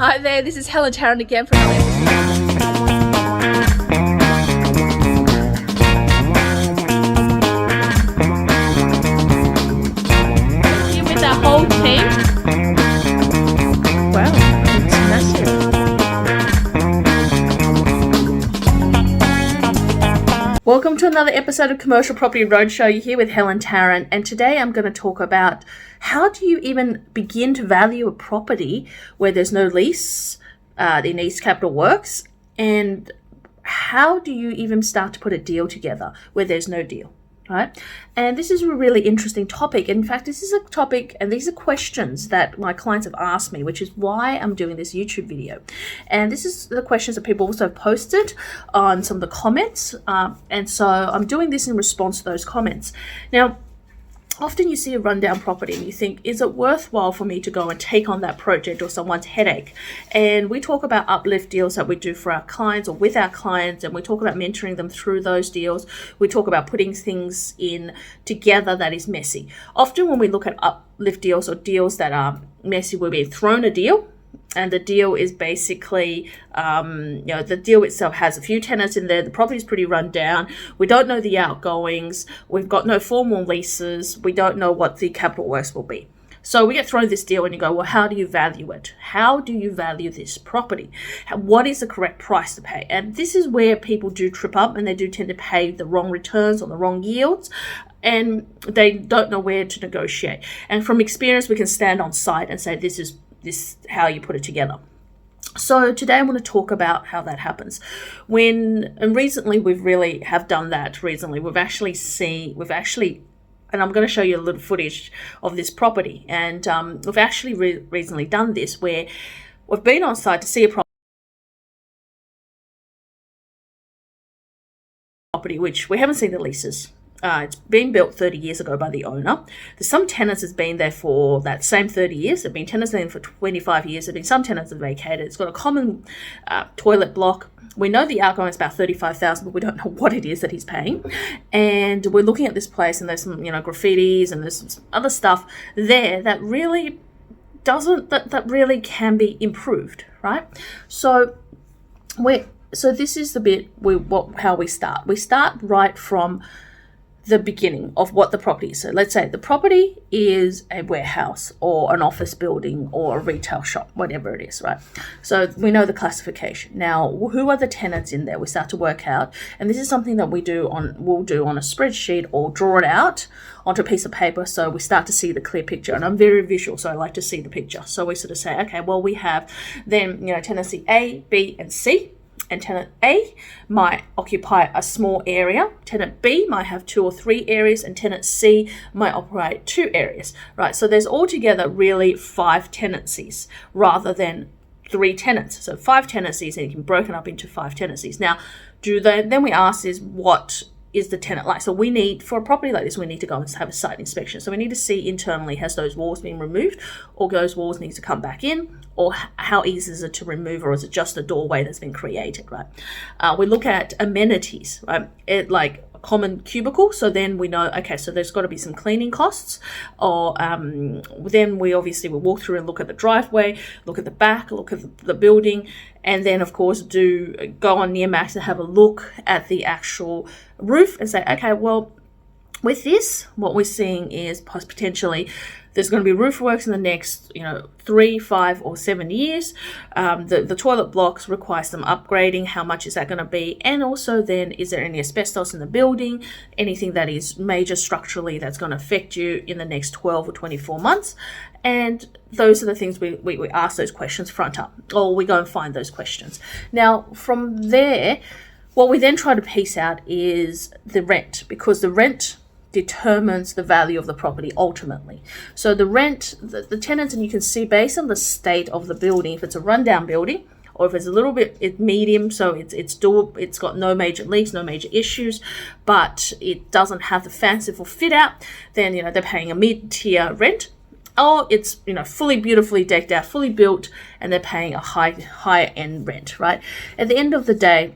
Hi there, this is Helen Tarrant again from Uplift. Here with our whole team. Wow, it's massive. Welcome to another episode of Commercial Property Roadshow. You're here with Helen Tarrant, and today I'm going to talk about how do you even begin to value a property where there's no lease, it needs capital works, and how do you even start to put a deal together where there's no deal, right? And this is a really interesting topic. In fact, this is a topic, and these are questions that my clients have asked me, which is why I'm doing this YouTube video. And this is the questions that people also posted on some of the comments, and so I'm doing this in response to those comments. Now, often you see a rundown property and you think, is it worthwhile for me to go and take on that project or someone's headache? And we talk about uplift deals that we do for our clients or with our clients, and we talk about mentoring them through those deals. We talk about putting things in together that is messy. Often when we look at uplift deals or deals that are messy, we're being thrown a deal. And the deal is basically, the deal itself has a few tenants in there. The property is pretty run down. We don't know the outgoings. We've got no formal leases. We don't know what the capital works will be. So we get thrown this deal and you go, well, how do you value it? How do you value this property? What is the correct price to pay? And this is where people do trip up, and they do tend to pay the wrong returns or the wrong yields, and they don't know where to negotiate. And from experience, we can stand on site and say, this is how you put it together. So today I want to talk about how that happens. And recently we've really have done that recently. We've actually, and I'm going to show you a little footage of this property. And we've actually recently done this where we've been on site to see a property which we haven't seen the leases. It's been built 30 years ago by the owner. There's some tenants that's been there for that same 30 years. There have been tenants there for 25 years. There have been some tenants that have vacated. It's got a common toilet block. We know the outgoing is about $35,000, but we don't know what it is that he's paying. And we're looking at this place, and there's some, graffitis, and there's some other stuff there that really that really can be improved, right? So this is the bit how we start. We start right from the beginning of what the property is. So let's say the property is a warehouse or an office building or a retail shop, whatever it is, right? So we know the classification. Now, who are the tenants in there? We start to work out, and this is something that we'll do on a spreadsheet or draw it out onto a piece of paper, so we start to see the clear picture. And I'm very visual, so I like to see the picture. So we sort of say, okay, well, we have then tenancy A, B, and C. And tenant A might occupy a small area. Tenant B might have 2 or 3 areas, and tenant C might operate 2 areas, right? So there's altogether really 5 tenancies rather than 3 tenants. So 5 tenancies, and you can broken up into 5 tenancies. Now, then we ask is what is the tenant like? So we need, for a property like this, we need to go and have a site inspection. So we need to see internally, has those walls been removed, or those walls need to come back in, or how easy is it to remove, or is it just a doorway that's been created, right? We look at amenities, right? Like a common cubicle. So then we know, okay, so there's got to be some cleaning costs, or then we obviously will walk through and look at the driveway, look at the back, look at the building, and then of course go on Nearmax and have a look at the actual roof and say, okay, well, with this, what we're seeing is potentially there's going to be roof works in the next 3, 5, or 7 years. The toilet blocks require some upgrading. How much is that going to be? And also then, is there any asbestos in the building? Anything that is major structurally that's going to affect you in the next 12 or 24 months? And those are the things we ask those questions front up, or we go and find those questions. Now, from there, what we then try to piece out is the rent, because the rent determines the value of the property ultimately. So the rent, the tenants, and you can see based on the state of the building, if it's a rundown building, or if it's a little bit medium, so it's got no major leaks, no major issues, but it doesn't have the fanciful fit out, then they're paying a mid-tier rent. Or it's fully beautifully decked out, fully built, and they're paying a higher end rent, right? At the end of the day,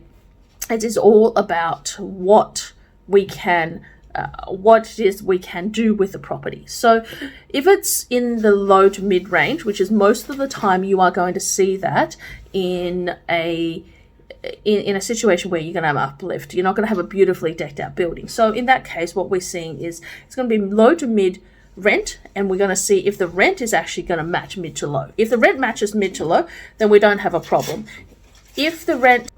it is all about what we can what it is we can do with the property. So if it's in the low to mid range, which is most of the time you are going to see that in a situation where you're going to have uplift, you're not going to have a beautifully decked out building. So in that case, what we're seeing is it's going to be low to mid rent, and we're going to see if the rent is actually going to match mid to low. If the rent matches mid to low, then we don't have a problem. If the rent's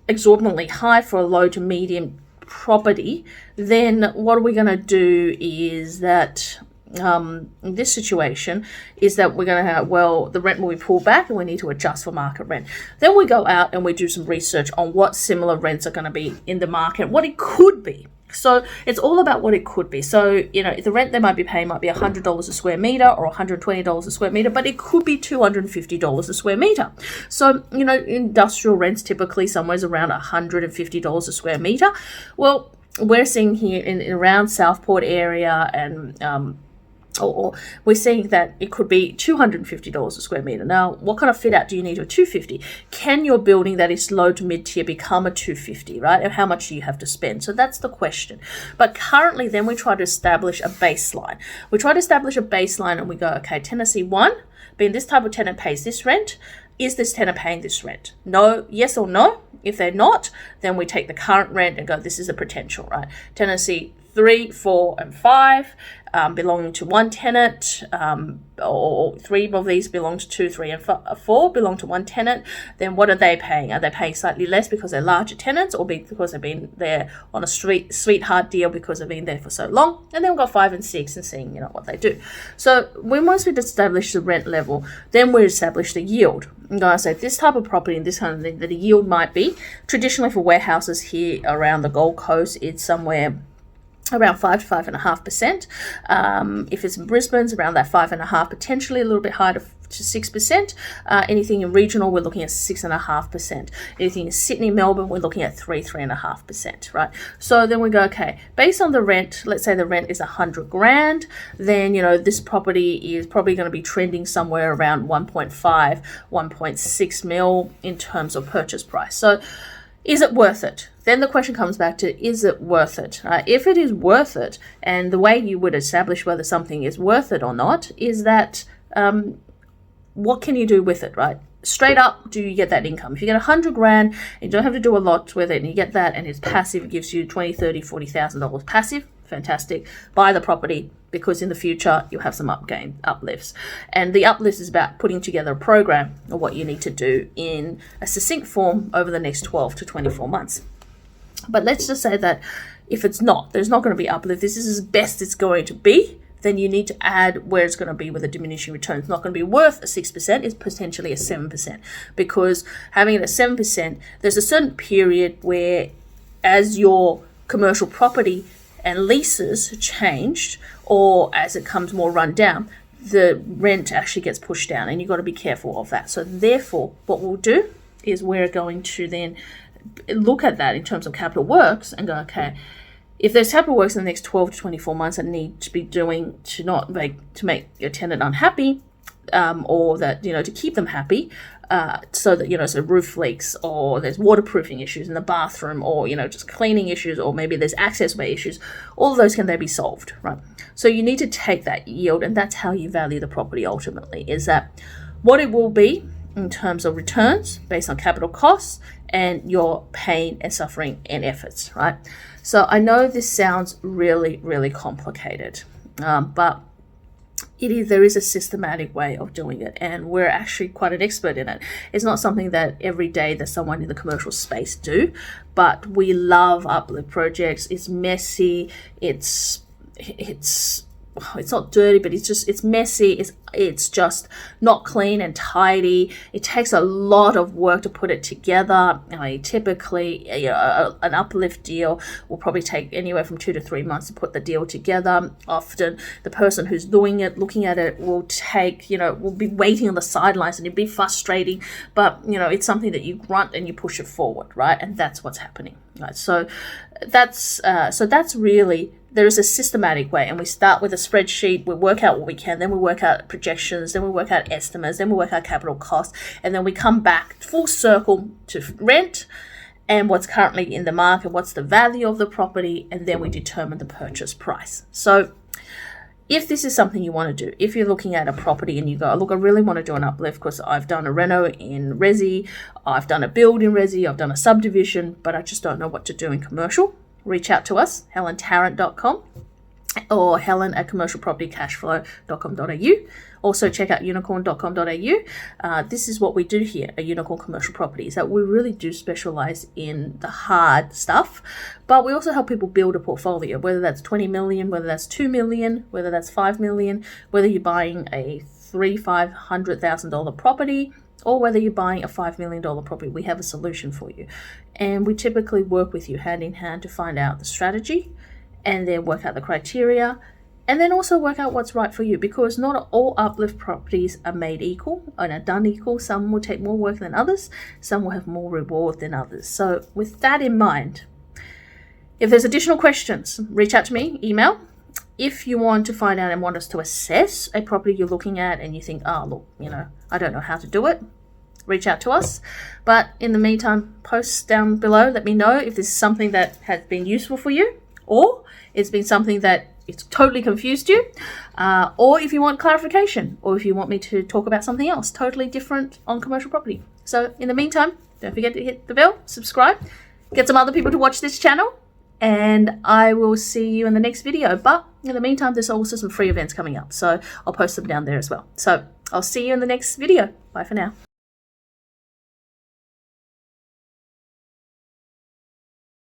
exorbitantly high for a low to medium property, then what are we going to do is that in this situation is that we're going to have, well, the rent will be pulled back and we need to adjust for market rent. Then we go out and we do some research on what similar rents are going to be in the market, what it could be. So it's all about what it could be. So, the rent they might be paying might be $100 a square meter or $120 a square meter, but it could be $250 a square meter. So, industrial rents typically somewhere around $150 a square meter. Well, we're seeing here in around Southport area and or we're seeing that it could be $250 a square meter. Now, what kind of fit out do you need for $250? Can your building that is low to mid tier become a $250, right? And how much do you have to spend? So that's the question. But currently, then we try to establish a baseline. We try to establish a baseline and we go, okay, tenancy 1, being this type of tenant pays this rent. Is this tenant paying this rent? No, yes or no. If they're not, then we take the current rent and go, this is a potential, right? Tenancy 3, 4, and 5 belonging to one tenant, or 3 of these belong to 2, 3, and 4 belong to one tenant. Then what are they paying? Are they paying slightly less because they're larger tenants, or because they've been there on a sweetheart deal because they've been there for so long? And then we've got 5 and 6 and seeing what they do. So once we establish the rent level, then we establish the yield. I'm going to say this type of property and this kind of thing, that the yield might be traditionally for warehouses here around the Gold Coast, it's somewhere around 5 to 5.5%. If it's in Brisbane, it's around that 5.5%, potentially a little bit higher to 6%. Anything in regional, we're looking at 6.5%. Anything in Sydney, Melbourne, we're looking at 3.5%, right? So then we go, okay, based on the rent, let's say the rent is $100,000, then, this property is probably going to be trending somewhere around 1.5, 1.6 mil in terms of purchase price. So is it worth it? Then the question comes back to, is it worth it? If it is worth it, and the way you would establish whether something is worth it or not is that what can you do with it, right? Straight up, do you get that income? If you get $100,000, you don't have to do a lot with it, and you get that, and it's passive, it gives you $20,000, $30,000, $40,000 passive, fantastic. Buy the property, because in the future you'll have some uplifts. And the uplift is about putting together a program of what you need to do in a succinct form over the next 12 to 24 months. But let's just say that if there's not going to be uplift, this is as best it's going to be, then you need to add where it's going to be with a diminishing return. It's not going to be worth a 6%, it's potentially a 7%. Because having it at 7%, there's a certain period where as your commercial property and leases changed, or as it comes more run down, the rent actually gets pushed down, and you've got to be careful of that. So therefore, what we'll do is we're going to then look at that in terms of capital works and go, okay, if there's capital works in the next 12 to 24 months that need to be doing to make your tenant unhappy, or that, to keep them happy, so that, so roof leaks, or there's waterproofing issues in the bathroom, or, just cleaning issues, or maybe there's access way issues, all of those can they be solved, right? So you need to take that yield, and that's how you value the property ultimately, is that what it will be in terms of returns based on capital costs and your pain and suffering and efforts, right? So I know this sounds really, really complicated, but there is a systematic way of doing it, and we're actually quite an expert in it. It's not something that every day that someone in the commercial space do, but we love uplift projects. It's messy. It's not dirty, but it's messy. It's just not clean and tidy. It takes a lot of work to put it together. Typically, an uplift deal will probably take anywhere from 2 to 3 months to put the deal together. Often, the person who's doing it, looking at it, will be waiting on the sidelines, and it'd be frustrating. But it's something that you grunt and you push it forward, right? And that's what's happening, right? So that's really. There is a systematic way, and we start with a spreadsheet, we work out what we can, then we work out projections, then we work out estimates, then we work out capital costs, and then we come back full circle to rent, and what's currently in the market, what's the value of the property, and then we determine the purchase price. So if this is something you want to do, if you're looking at a property and you go, look, I really want to do an uplift because I've done a reno in resi, I've done a build in resi, I've done a subdivision, but I just don't know what to do in commercial, reach out to us, helentarrant.com or helen@commercialpropertycashflow.com.au. Also check out unicorn.com.au. This is what we do here at Unicorn Commercial Properties, that we really do specialize in the hard stuff, but we also help people build a portfolio, whether that's 20 million, whether that's 2 million, whether that's 5 million, whether you're buying a $500,000 property, or whether you're buying a $5 million property. We have a solution for you. And we typically work with you hand in hand to find out the strategy, and then work out the criteria, and then also work out what's right for you, because not all uplift properties are made equal and are done equal. Some will take more work than others, some will have more reward than others. So with that in mind, if there's additional questions, reach out to me, email. If you want to find out and want us to assess a property you're looking at and you think, look, I don't know how to do it, reach out to us. But in the meantime, post down below, let me know if this is something that has been useful for you, or it's been something that it's totally confused you, or if you want clarification, or if you want me to talk about something else totally different on commercial property. So in the meantime, don't forget to hit the bell, subscribe, get some other people to watch this channel, and I will see you in the next video. But in the meantime, there's also some free events coming up, so I'll post them down there as well. So I'll see you in the next video. Bye for now.